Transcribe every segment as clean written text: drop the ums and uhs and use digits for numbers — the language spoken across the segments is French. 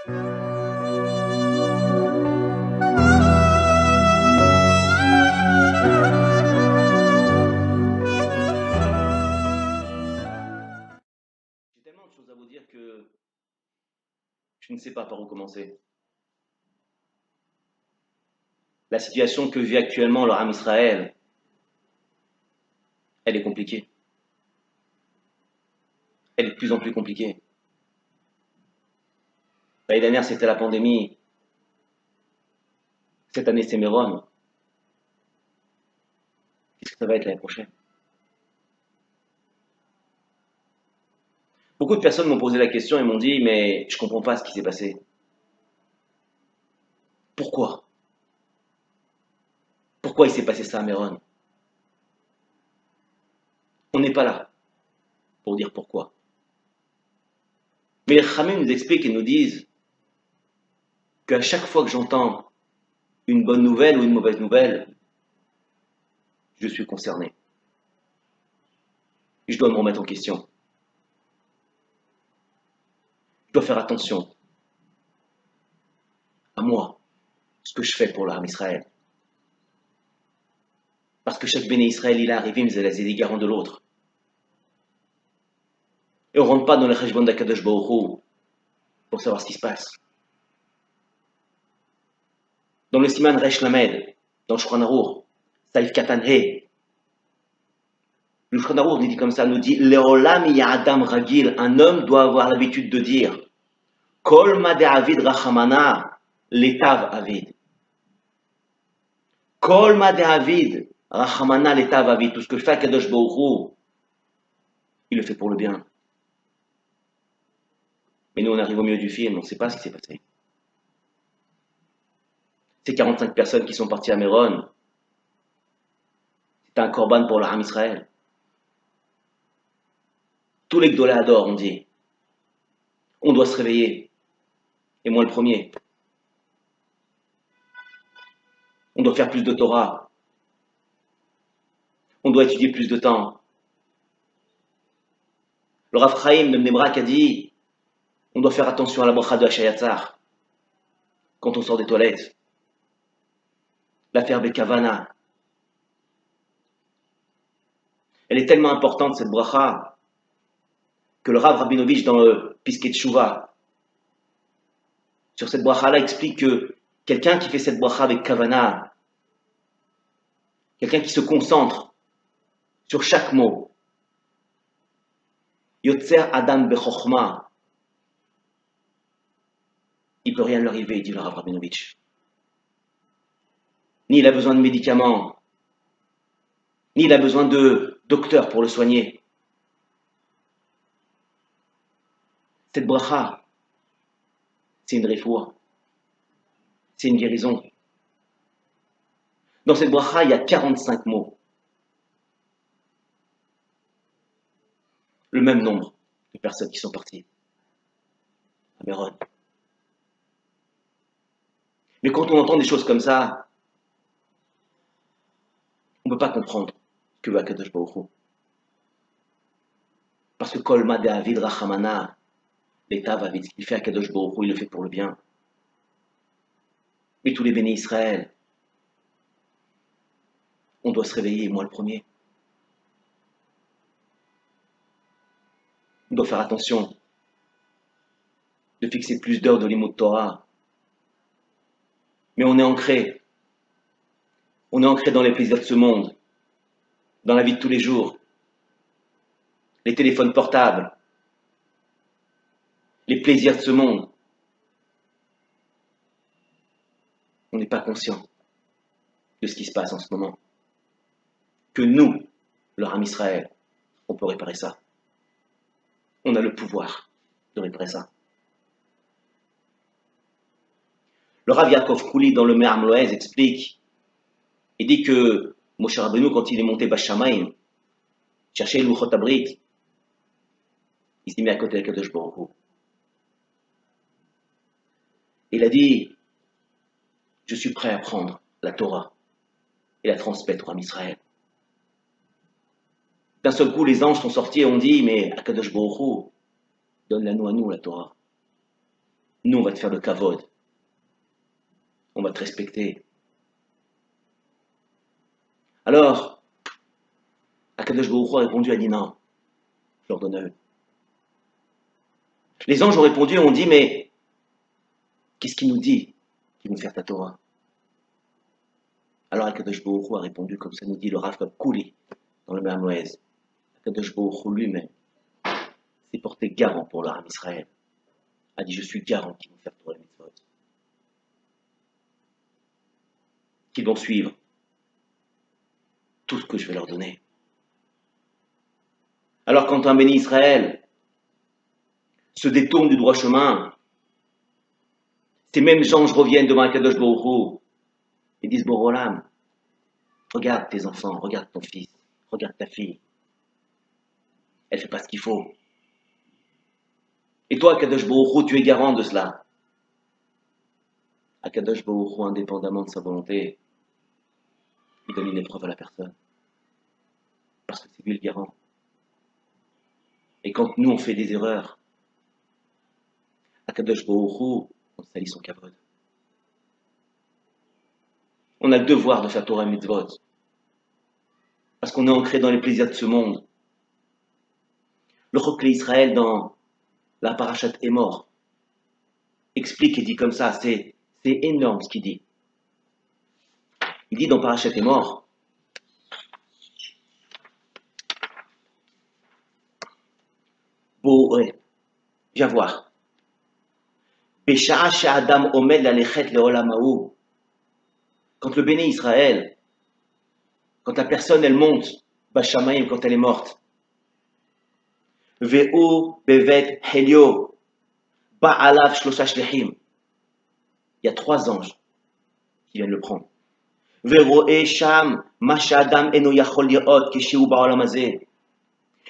J'ai tellement de choses à vous dire que je ne sais pas par où commencer. La situation que vit actuellement le Ham Israël, elle est compliquée. Elle est de plus en plus compliquée. L'année dernière, c'était la pandémie. Cette année, c'est Méron. Qu'est-ce que ça va être l'année prochaine? Beaucoup de personnes m'ont posé la question et m'ont dit, mais je comprends pas ce qui s'est passé. Pourquoi? Pourquoi il s'est passé ça à Méron? On n'est pas là pour dire pourquoi. Mais les Khamim nous expliquent et nous disent qu'à chaque fois que j'entends une bonne nouvelle ou une mauvaise nouvelle, je suis concerné. Je dois me remettre en question. Je dois faire attention à moi, ce que je fais pour l'Arme Israël. Parce que chaque béné Israël, il est arrivé, mais c'est les garants de l'autre. Et on ne rentre pas dans le Cheshbon d'Akadosh Baruch Hu pour savoir ce qui se passe. Dans le Siman Resh Lamed, dans le Shulchan Aruch, Saïf Katan He, le Shulchan Aruch nous dit comme ça, nous dit Leolam Adam Ragil, un homme doit avoir l'habitude de dire Kol Made Avid Rachamana, l'Etav Avid. Kol Made Avid Rachamana, l'Etav Avid. Tout ce que fait Kadosh Baruch Hu, il le fait pour le bien. Mais nous, on arrive au milieu du film, on ne sait pas ce qui s'est passé. Ces 45 personnes qui sont parties à Méron, c'est un korban pour le Ham Israël. Tous les Gdolé adorent, on dit. On doit se réveiller. Et moi le premier. On doit faire plus de Torah. On doit étudier plus de temps. Le Rav Chaim de Mnebrak a dit, on doit faire attention à la bracha de Hachayatzar quand on sort des toilettes. L'affaire Bekavana. Elle est tellement importante, cette bracha, que le Rav Rabinovich, dans le Piskei Teshuva, sur cette bracha-là, explique que quelqu'un qui fait cette bracha avec Kavana, quelqu'un qui se concentre sur chaque mot, Yotzer Adam Bechochma, il ne peut rien lui arriver, dit le Rav Rabinovich. Ni il a besoin de médicaments, ni il a besoin de docteur pour le soigner. Cette bracha, c'est une refoua, c'est une guérison. Dans cette bracha, il y a 45 mots. Le même nombre de personnes qui sont parties à Méron. Mais quand on entend des choses comme ça, on ne peut pas comprendre ce que veut Akadosh Baruch Hu. Parce que Kol Made Avid Rachamana, l'État va vite. Ce qu'il fait Akadosh Baruch Hu, il le fait pour le bien. Mais tous les bénis Israël, on doit se réveiller, moi le premier. On doit faire attention de fixer plus d'heures de l'Imout Torah. Mais on est ancré dans les plaisirs de ce monde, dans la vie de tous les jours. Les téléphones portables, les plaisirs de ce monde. On n'est pas conscient de ce qui se passe en ce moment. Que nous, le Ham Israël, on peut réparer ça. On a le pouvoir de réparer ça. Le Rav Yaakov Kouli, dans le Me'am Loez, explique, il dit que Moshe Rabbeinu, quand il est monté Bashamayim, chercher le Luchot Abrit, il s'est mis à côté de Kadosh Baruch Hu. Il a dit, je suis prêt à prendre la Torah et la transmettre au Ham Israël. D'un seul coup, les anges sont sortis et ont dit, mais Akadosh Baruch Hu, donne-la nous à nous, la Torah. Nous, on va te faire le kavod. On va te respecter. Alors, Akadosh Baruch Hu a répondu, a dit non, je leur donne à eux. Les anges ont répondu et ont dit, mais qu'est-ce qu'il nous dit qu'ils vont faire ta Torah? Alors Akadosh Baruch Hu a répondu, comme ça nous dit le Rav Kouli dans le Me'am Loez. Akadosh Baruch Hu lui-même s'est porté garant pour l'Aram Israël. A dit, je suis garant qu'ils vont faire Torah et Mitzvot. Qu'ils vont suivre tout ce que je vais leur donner. Alors quand un béni Israël se détourne du droit chemin, ces mêmes anges reviennent devant Akadosh Baruch Hu et disent, Borolam, regarde tes enfants, regarde ton fils, regarde ta fille. Elle ne fait pas ce qu'il faut. Et toi, Akadosh Baruch Hu, tu es garant de cela. Akadosh Baruch Hu, indépendamment de sa volonté, il donne une épreuve à la personne. Parce que c'est lui le garant. Et quand nous, on fait des erreurs, Akadosh Baruch Hu, on salit son kavod. On a le devoir de faire Torah et Mitzvot. Parce qu'on est ancré dans les plaisirs de ce monde. Le Chokle Israël dans la Parashat Emor explique et dit comme ça, c'est énorme ce qu'il dit. Il dit dans Parashat Emor, viens voir. Besha'a she'adam omed lalechet le'olamahu. Quand le béné Israël, quand la personne elle monte, Bashamayim, quand elle est morte, Ve'u bevet helio, ba'alav shlosha shlechim. Il y a 3 anges qui viennent le prendre. Ve'ro'e sham ma she'adam eno yachol li'ot keshehu ba'olam hazeh.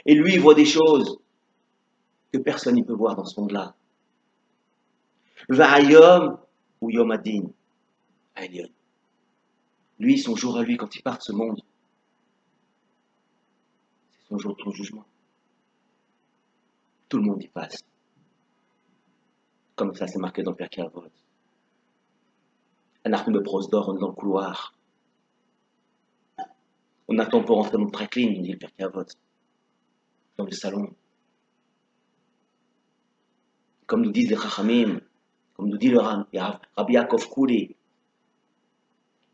Et lui, il voit des choses que personne ne peut voir dans ce monde-là. Va'ayom ou yom adin. Lui, son jour à lui, quand il part de ce monde, c'est son jour de son jugement. Tout le monde y passe. Comme ça, c'est marqué dans le Pirkei Avot. Anachnu beprosdor, on est dans le couloir. On attend pour rentrer dans le traklim, dit le Pirkei Avot. Dans le salon. Comme nous disent les Chachamim, comme nous dit le Rabbi Yaakov Kouli,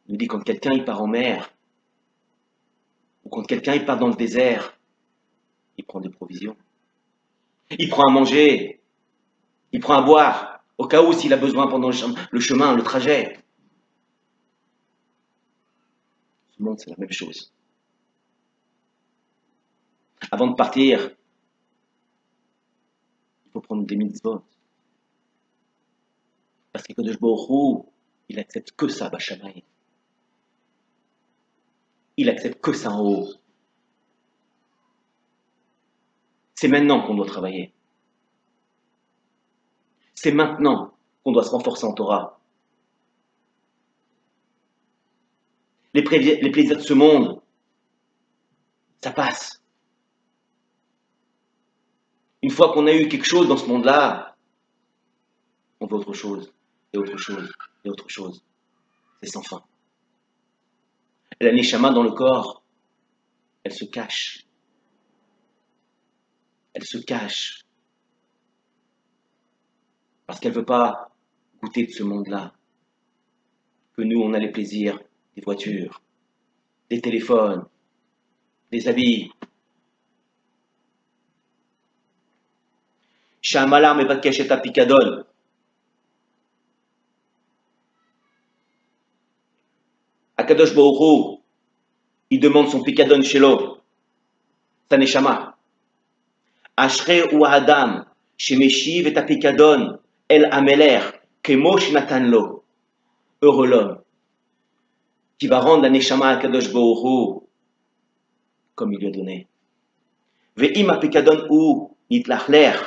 nous dit quand quelqu'un il part en mer, ou quand quelqu'un il part dans le désert, il prend des provisions. Il prend à manger, il prend à boire, au cas où s'il a besoin pendant le chemin, le trajet. Ce monde, c'est la même chose. Avant de partir, il faut prendre des mitzvot. Parce que Kadosh Baruch Hu, il accepte que ça, Bashamayim. Il accepte que ça en haut. C'est maintenant qu'on doit travailler. C'est maintenant qu'on doit se renforcer en Torah. Les plaisirs de ce monde, ça passe. Une fois qu'on a eu quelque chose dans ce monde-là, on veut autre chose, et autre chose, et autre chose. C'est sans fin. Et la neshama dans le corps, elle se cache. Elle se cache. Parce qu'elle ne veut pas goûter de ce monde-là. Que nous, on a les plaisirs des voitures, des téléphones, des habits. Shamalar mevakesh et apikadon. Akadosh Baruch Hu, il demande son pikadon shelo, sa neshama. Ashre ou Adam, shemeshiv et apikadon, el ameler, kemo shnatan lo. Heureux l'homme qui va rendre la neshama à Kadosh Baruch Hu comme il lui a donné. Ve'im apikadon ou nitlachler,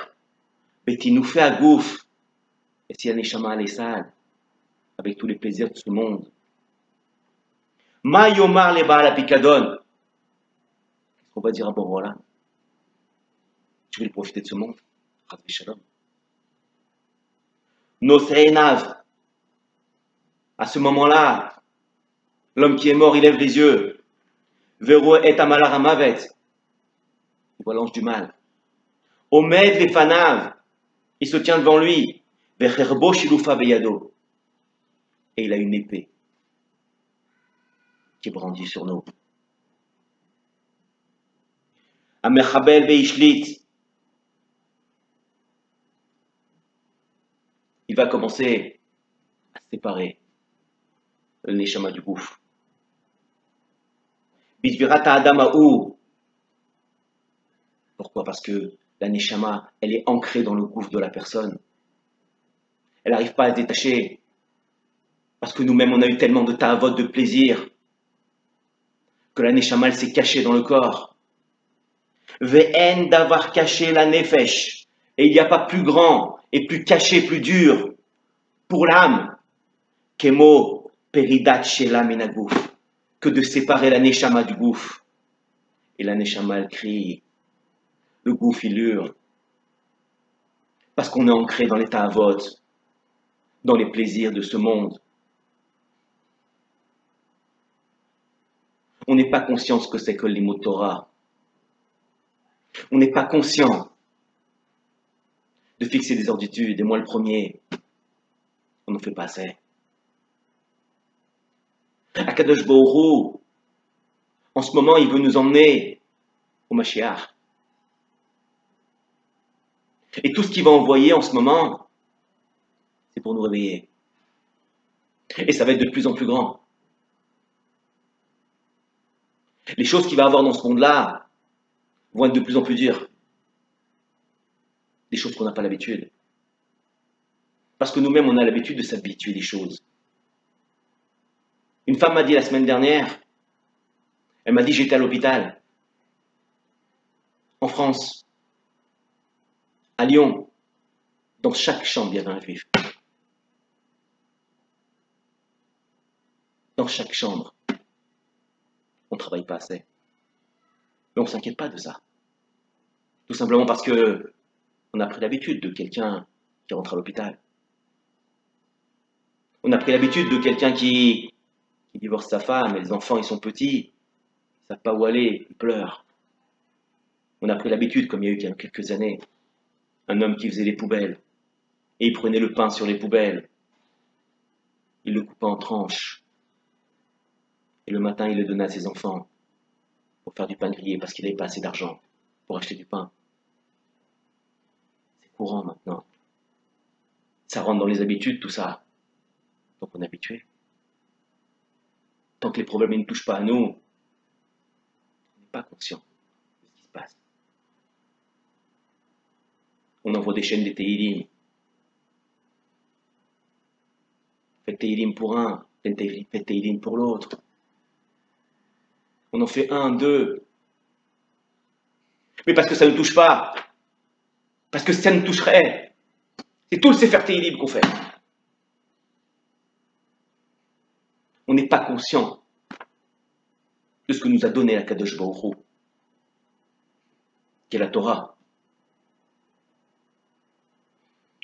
ve'tinoufe agouf, et si la neshama elle est sale, avec tous les plaisirs de ce monde. Ma yomar le baal apikadon. Qu'est-ce qu'on va dire à Borolam? Tu veux profiter de ce monde? Shalom. Nosreinav. À ce moment-là, l'homme qui est mort, il lève les yeux. Vero et amalaramavet. Il voit l'ange du mal. Omed lefanav. Il se tient devant lui. Vecherbo shilufa beyado. Et il a une épée qui est brandie sur nous. Amechabel beishlit. Il va commencer à séparer le neshama du gouffre. Bitvirata adamaou. Pourquoi? Parce que la neshama, elle est ancrée dans le gouffre de la personne. Elle n'arrive pas à se détacher. Parce que nous-mêmes, on a eu tellement de ta'avot, de plaisir, que la neshama, elle s'est cachée dans le corps. Ve'en d'avoir caché la nefesh. Et il n'y a pas plus grand et plus caché, plus dur pour l'âme qu'emo peridat shela menagouf, que de séparer la neshama du gouffre. Et la neshama, elle crie. Le gouffre, il hurle. Parce qu'on est ancré dans les ta'avot, dans les plaisirs de ce monde. On n'est pas conscient de ce que c'est que l'imut Torah. On n'est pas conscient de fixer des orditudes, et moi le premier, on n'en fait pas assez. Akadosh Baruch Hu, en ce moment, il veut nous emmener au Mashiach. Et tout ce qu'il va envoyer en ce moment, c'est pour nous réveiller. Et ça va être de plus en plus grand. Les choses qu'il va avoir dans ce monde-là vont être de plus en plus dures. Des choses qu'on n'a pas l'habitude. Parce que nous-mêmes, on a l'habitude de s'habituer des choses. Une femme m'a dit la semaine dernière, elle m'a dit j'étais à l'hôpital, en France, à Lyon, dans chaque chambre, il y avait un juif. Dans chaque chambre. On ne travaille pas assez. Mais on ne s'inquiète pas de ça. Tout simplement parce que on a pris l'habitude de quelqu'un qui rentre à l'hôpital. On a pris l'habitude de quelqu'un qui divorce sa femme et les enfants, ils sont petits, ils ne savent pas où aller, ils pleurent. On a pris l'habitude, comme il y a eu il y a quelques années, un homme qui faisait les poubelles et il prenait le pain sur les poubelles. Il le coupait en tranches. Et le matin, il le donnait à ses enfants pour faire du pain grillé parce qu'il n'avait pas assez d'argent pour acheter du pain. C'est courant maintenant. Ça rentre dans les habitudes, tout ça. Donc on est habitué. Tant que les problèmes ne touchent pas à nous, on n'est pas conscient de ce qui se passe. On envoie des chaînes des Teilim. Faites Teilim pour un, faites Teilim pour l'autre. On en fait un, deux. Mais parce que ça ne touche pas. Parce que ça ne toucherait. C'est tout le Sefer Teilim qu'on fait. On n'est pas conscient de ce que nous a donné la Kadosh Baruch Hu, qui est la Torah.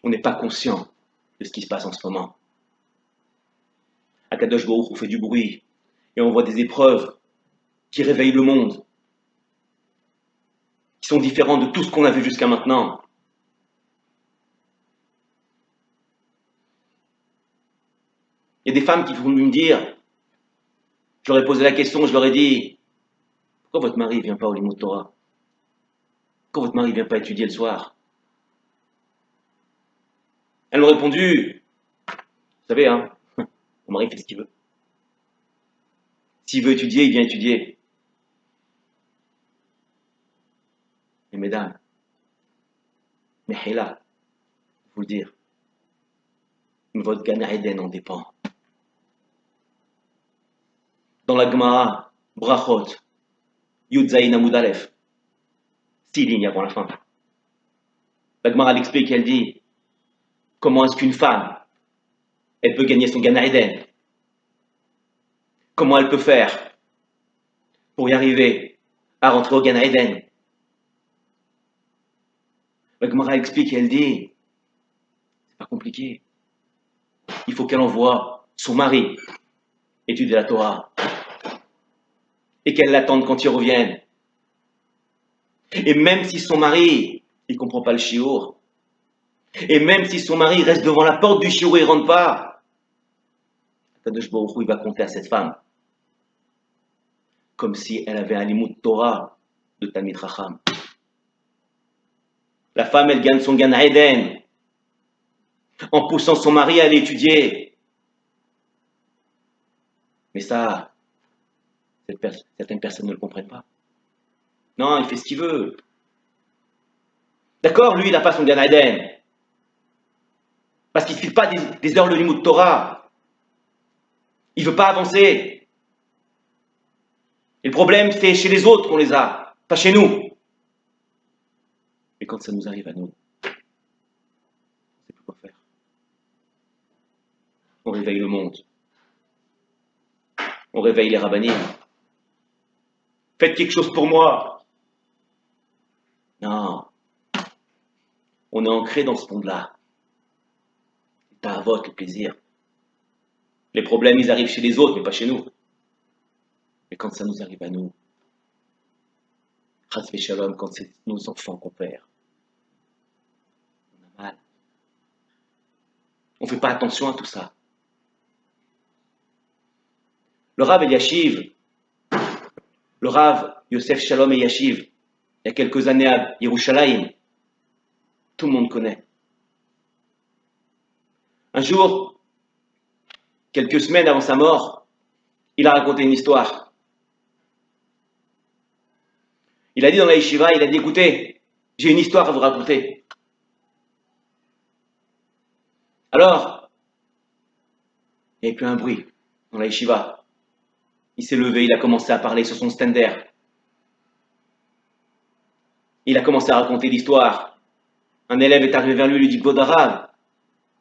On n'est pas conscient de ce qui se passe en ce moment. Akadosh Baruch Hu fait du bruit et on voit des épreuves qui réveillent le monde, qui sont différents de tout ce qu'on a vu jusqu'à maintenant. Il y a des femmes qui vont me dire, je leur ai posé la question, je leur ai dit, pourquoi votre mari ne vient pas au Limut Torah? Pourquoi votre mari ne vient pas étudier le soir? Elles m'ont répondu, vous savez, hein, mon mari fait ce qu'il veut. S'il veut étudier, il vient étudier. Et mesdames, mais hélas, je vous le dire, votre Gan Eden en dépend. Dans la Gemara, Brachot, Yud Zayin Amud Aleph, 6 lignes avant la fin. La Gemara l'explique, elle dit, comment est-ce qu'une femme, elle peut gagner son Gan Eden? Comment elle peut faire pour y arriver à rentrer au Gan Eden? La Gemara explique et elle dit, c'est pas compliqué. il faut qu'elle envoie son mari étudier la Torah et qu'elle l'attende quand il revienne. Et même si son mari, il comprend pas le shiur, et même si son mari reste devant la porte du shiur et il rentre pas, Kadosh Baruch Hu, il va compter à cette femme comme si elle avait un limud Torah de Talmid Chacham. La femme, elle gagne son Gan Eden en poussant son mari à aller étudier. Mais ça, certaines personnes ne le comprennent pas. Non, il fait ce qu'il veut. D'accord, lui, il n'a pas son Gan Eden. Parce qu'il ne file pas des heures le limud Torah. Il ne veut pas avancer. Et le problème, c'est chez les autres qu'on les a, pas chez nous. Et quand ça nous arrive à nous, on ne sait plus quoi faire. On réveille le monde. On réveille les rabbinim. Faites quelque chose pour moi. Non. On est ancré dans ce monde-là. Pas à votre plaisir. Les problèmes, ils arrivent chez les autres, mais pas chez nous. Mais quand ça nous arrive à nous, Chas v'Shalom, quand c'est nos enfants qu'on perd, on a mal. On ne fait pas attention à tout ça. Le Rav Eliashiv, le Rav Yosef Shalom Eliashiv, il y a quelques années à Yerushalayim, tout le monde connaît. Un jour, quelques semaines avant sa mort, il a raconté une histoire. Il a dit dans la yeshiva, il a dit, écoutez, j'ai une histoire à vous raconter. Alors, il n'y avait plus un bruit dans la yeshiva. Il s'est levé, il a commencé à parler sur son stander. Il a commencé à raconter l'histoire. Un élève est arrivé vers lui et lui dit, Godarav,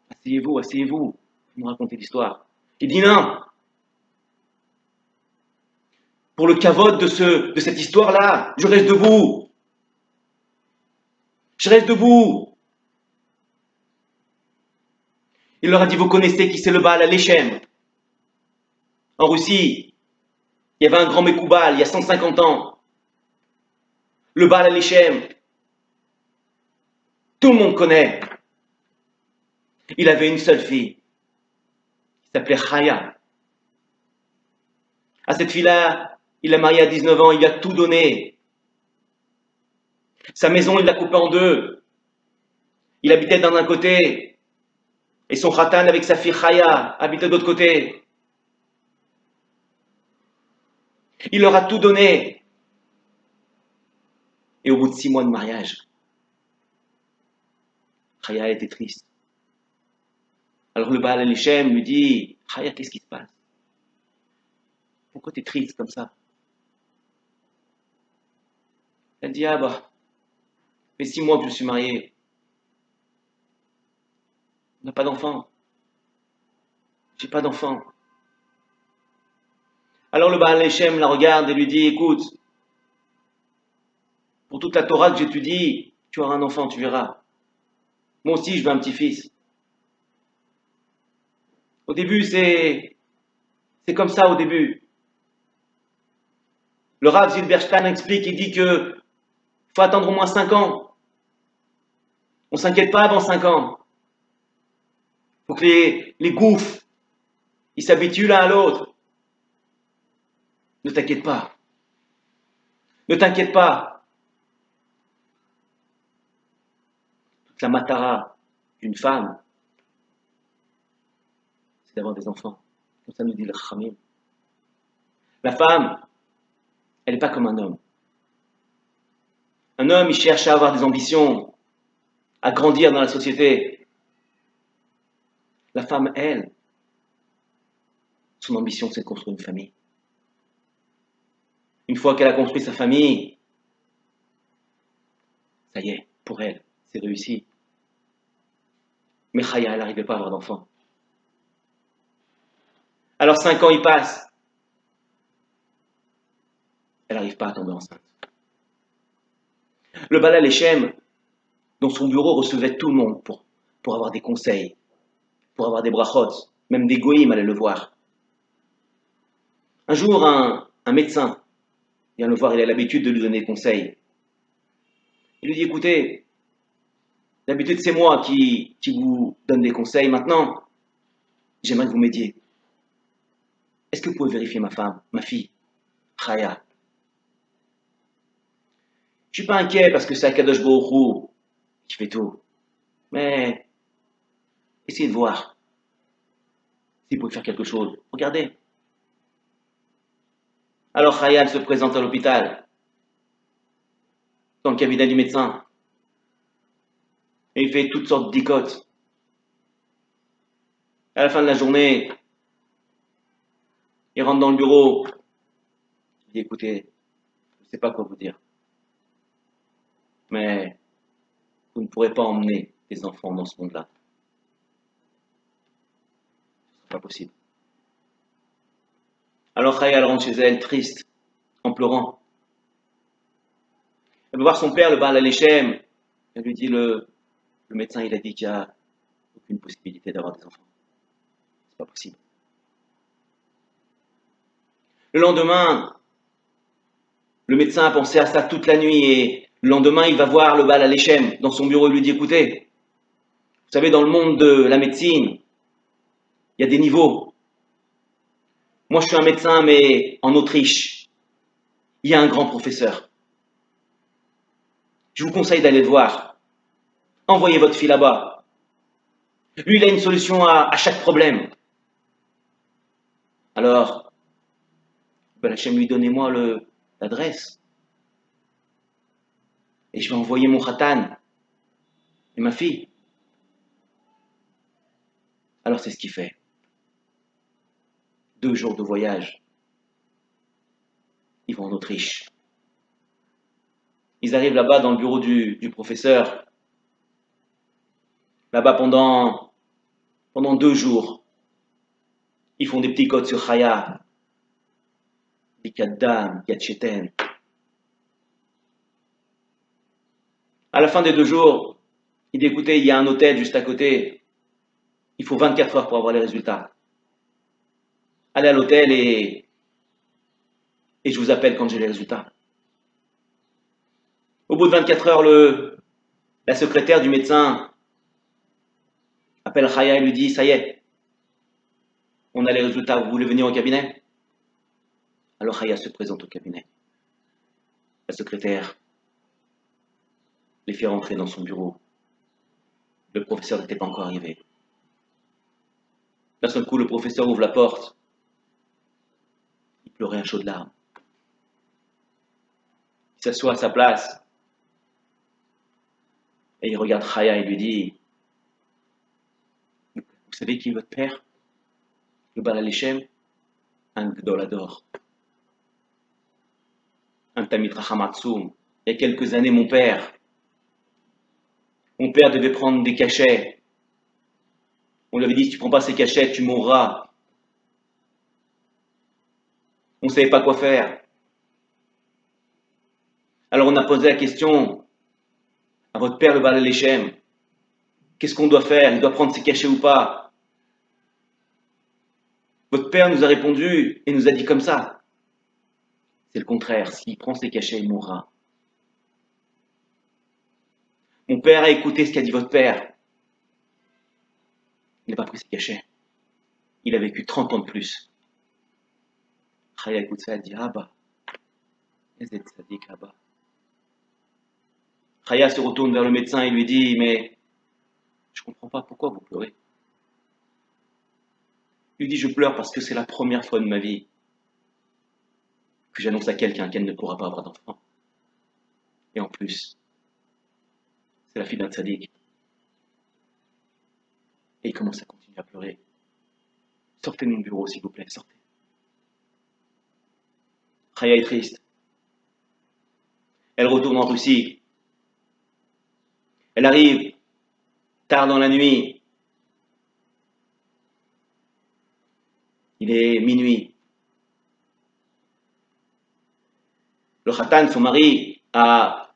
asseyez-vous, asseyez-vous, vous me racontez l'histoire. Il dit non. Pour le kavod de cette histoire-là, je reste debout. Je reste debout. Il leur a dit, vous connaissez qui c'est le Baal Alechem? En Russie, il y avait un grand Mekoubal, il y a 150 ans. Le Baal Alechem. Tout le monde connaît. Il avait une seule fille. Il s'appelait Chaya. À cette fille-là, il l'a mariée à 19 ans, il lui a tout donné. Sa maison, il l'a coupée en deux. Il habitait d'un côté, et son khatan avec sa fille Chaya habitait de l'autre côté. Il leur a tout donné. Et au bout de 6 mois de mariage, Chaya était triste. Alors le Baal Alechem lui dit, Chaya, qu'est-ce qui se passe? Pourquoi tu es triste comme ça? Elle dit, ah bah, ça fait 6 mois que je suis mariée. On n'a pas d'enfant. J'ai pas d'enfant. Alors le Baal Alechem la regarde et lui dit, écoute, pour toute la Torah que j'étudie, tu auras un enfant, tu verras. Moi aussi, je veux un petit-fils. Au début, c'est comme ça au début. Le Rav Zilberstein explique, il dit que faut attendre au moins 5 ans. On ne s'inquiète pas avant 5 ans. Il faut que les gouffres, ils s'habituent l'un à l'autre. Ne t'inquiète pas. Ne t'inquiète pas. Toute la matara d'une femme, c'est d'avoir des enfants. Comme ça nous dit le Chachamim. La femme, elle n'est pas comme un homme. Un homme, il cherche à avoir des ambitions, à grandir dans la société. La femme, elle, son ambition, c'est de construire une famille. Une fois qu'elle a construit sa famille, ça y est, pour elle, c'est réussi. Mais Chaya, elle n'arrivait pas à avoir d'enfant. Alors 5 ans, ils passent. Elle n'arrive pas à tomber enceinte. Le Baal Alechem, dans son bureau, recevait tout le monde pour avoir des conseils, pour avoir des brachot. Même des goïms allaient le voir. Un jour, un médecin vient le voir, il a l'habitude de lui donner des conseils. Il lui dit, écoutez, d'habitude c'est moi qui vous donne des conseils. Maintenant, j'aimerais que vous m'aidiez. Est-ce que vous pouvez vérifier ma fille, Chaya? Je ne suis pas inquiet parce que c'est Akadosh Baruch Hu qui fait tout. Mais essayez de voir si vous pouvez faire quelque chose. Regardez. Alors Chaya se présente à l'hôpital, dans le cabinet du médecin. Et il fait toutes sortes d'icotes. À la fin de la journée, il rentre dans le bureau. Il dit, écoutez, je ne sais pas quoi vous dire. Mais vous ne pourrez pas emmener des enfants dans ce monde-là. Ce n'est pas possible. Alors Chaya rentre chez elle, triste, en pleurant. Elle veut voir son père, le Baal Alechem. Elle lui dit, le médecin, il a dit qu'il n'y a aucune possibilité d'avoir des enfants. C'est pas possible. Le lendemain, le médecin a pensé à ça toute la nuit et le lendemain, il va voir le Baal Alechem dans son bureau et lui dit, écoutez, vous savez, dans le monde de la médecine, il y a des niveaux. Moi, je suis un médecin, mais en Autriche, il y a un grand professeur. Je vous conseille d'aller le voir. Envoyez votre fille là-bas. Lui, il a une solution à chaque problème. Alors, Ben Hachem lui, donnez-moi l'adresse. Et je vais envoyer mon khatan et ma fille. Alors, c'est ce qu'il fait. 2 jours de voyage. Ils vont en Autriche. Ils arrivent là-bas dans le bureau du professeur. Là-bas pendant 2 jours. Ils font des petits codes sur Chaya. Des Kaddam, Yatcheten. À la fin des 2 jours, il dit, écoutez, il y a un hôtel juste à côté. Il faut 24 heures pour avoir les résultats. Allez à l'hôtel et je vous appelle quand j'ai les résultats. Au bout de 24 heures, la secrétaire du médecin appelle Chaya et lui dit, ça y est, on a les résultats, vous voulez venir au cabinet? Alors Chaya se présente au cabinet. La secrétaire les fait rentrer dans son bureau. Le professeur n'était pas encore arrivé. D'un seul coup, le professeur ouvre la porte. Il pleurait à chaudes larmes. Il s'assoit à sa place. Et il regarde Chaya et lui dit, vous savez qui est votre père? Le Baal Alechem? Un Gdolador. Un Tamid Racham Atzum. Il y a quelques années, mon père devait prendre des cachets. On lui avait dit, si tu ne prends pas ces cachets, tu mourras. On ne savait pas quoi faire. Alors on a posé la question à votre père, le Baal Alechem. Qu'est-ce qu'on doit faire? Il doit prendre ses cachets ou pas? Votre père nous a répondu et nous a dit comme ça. C'est le contraire. S'il prend ses cachets, il mourra. Mon père a écouté ce qu'a dit votre père. Il n'a pas pris ses cachets. Il a vécu 30 ans de plus. Chaya écoute ça, elle dit, ah bah, Chaya se retourne vers le médecin et lui dit, mais je ne comprends pas pourquoi vous pleurez. Il lui dit, je pleure parce que c'est la première fois de ma vie que j'annonce à quelqu'un qu'elle ne pourra pas avoir d'enfant. Et en plus, c'est la fille d'un tzaddik. Et il commence à continuer à pleurer. Sortez de mon bureau, s'il vous plaît, sortez. Chaya est triste. Elle retourne en Russie. Elle arrive tard dans la nuit. Il est minuit. Le khatan, son mari, a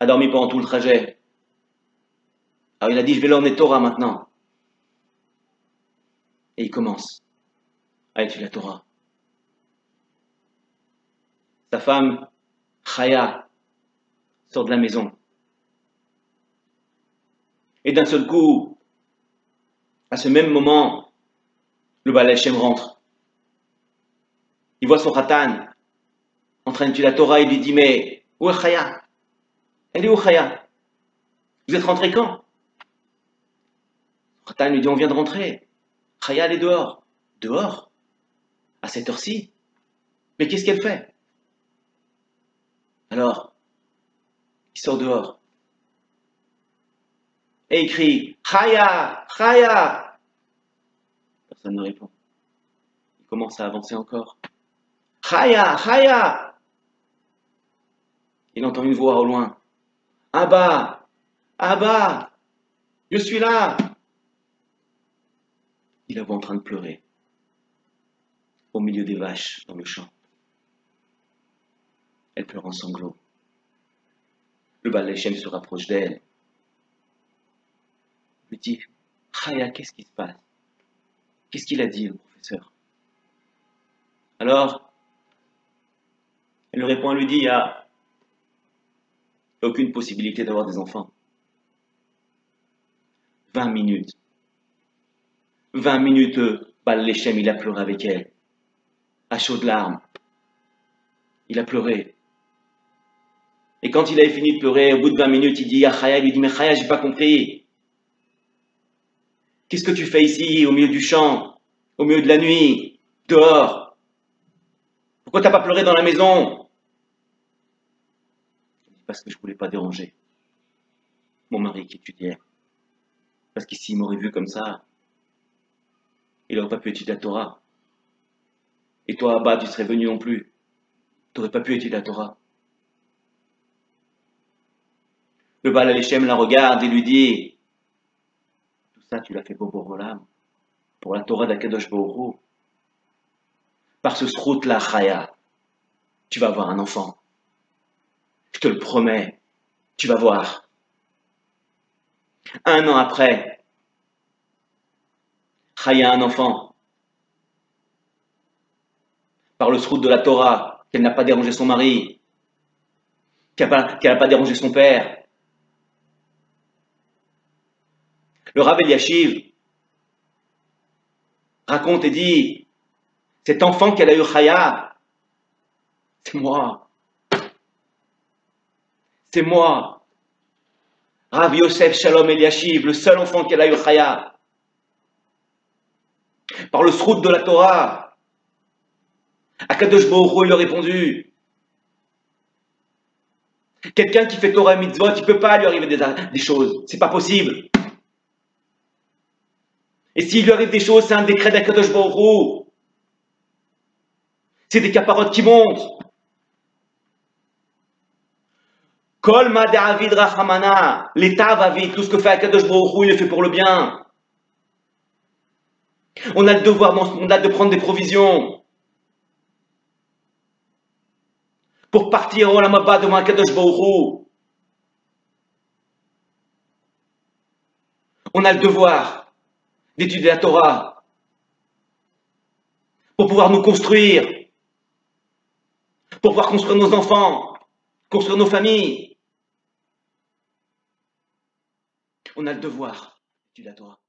dormi pendant tout le trajet. Alors il a dit, je vais l'emmener Torah maintenant. Et il commence à étudier la Torah. Sa femme, Chaya, sort de la maison. Et d'un seul coup, à ce même moment, le Baal Hashem rentre. Il voit son Khatan en train d'étudier la Torah. Il lui dit, mais où est Chaya? Elle est où Chaya? Vous êtes rentré quand? Khatan lui dit, on vient de rentrer. Chaya, elle est dehors. Dehors? À cette heure-ci? Mais qu'est-ce qu'elle fait? Alors, il sort dehors. Et il crie, Chaya, Chaya. Personne ne répond. Il commence à avancer encore. Chaya, Chaya. Il entend une voix au loin. Abba, Abba, je suis là. Il la voit en train de pleurer. Au milieu des vaches, dans le champ. Elle pleure en sanglots. Le Baal Hashem se rapproche d'elle. Il lui dit, Chaya, qu'est-ce qui se passe? Qu'est-ce qu'il a dit, le professeur? Alors, elle lui répond, elle lui dit, il n'y a aucune possibilité d'avoir des enfants. 20 minutes. 20 minutes, Baal Hashem, il a pleuré avec elle. À chaudes larmes. Il a pleuré. Et quand il avait fini de pleurer, au bout de 20 minutes, il dit à Chaya, il lui dit, mais Chaya, j'ai pas compris. Qu'est-ce que tu fais ici, au milieu du champ, au milieu de la nuit, dehors? Pourquoi t'as pas pleuré dans la maison? Parce que je voulais pas déranger mon mari qui étudiait. Parce qu'ici, il m'aurait vu comme ça. Il n'aurait pas pu étudier la Torah. Et toi, Abba, tu serais venu non plus. Tu n'aurais pas pu étudier la Torah. Le Baal Hashem la regarde et lui dit, tout ça, tu l'as fait pour Borolam, pour la Torah d'Akadosh Baruch Hu. Par ce srout-là, Chaya, tu vas avoir un enfant. Je te le promets, tu vas voir. 1 an après, Chaya a un enfant. Par le srout de la Torah, qu'elle n'a pas dérangé son mari, qu'elle n'a pas dérangé son père. Le Rav Eliashiv raconte et dit, cet enfant qu'elle a eu Chaya, c'est moi. C'est moi. Rav Yosef Shalom Eliashiv, le seul enfant qu'elle a eu Chaya. Par le srout de la Torah. Akadosh Baruch Hu, il lui a répondu. Quelqu'un qui fait Torah et Mitzvot, il ne peut pas lui arriver des choses. C'est pas possible. Et s'il lui arrive des choses, c'est un décret d'Akadosh Baruch Hu. C'est des caparottes qui montent. Kol ma David Rachamana, l'État va vite, tout ce que fait Akadosh Baruch Hu, il le fait pour le bien. On a le devoir dans ce monde-là de prendre des provisions. Pour partir au Olam Haba devant Akadosh Baruch Hu. On a le devoir d'étudier la Torah pour pouvoir nous construire, pour pouvoir construire nos enfants, construire nos familles. On a le devoir d'étudier la Torah.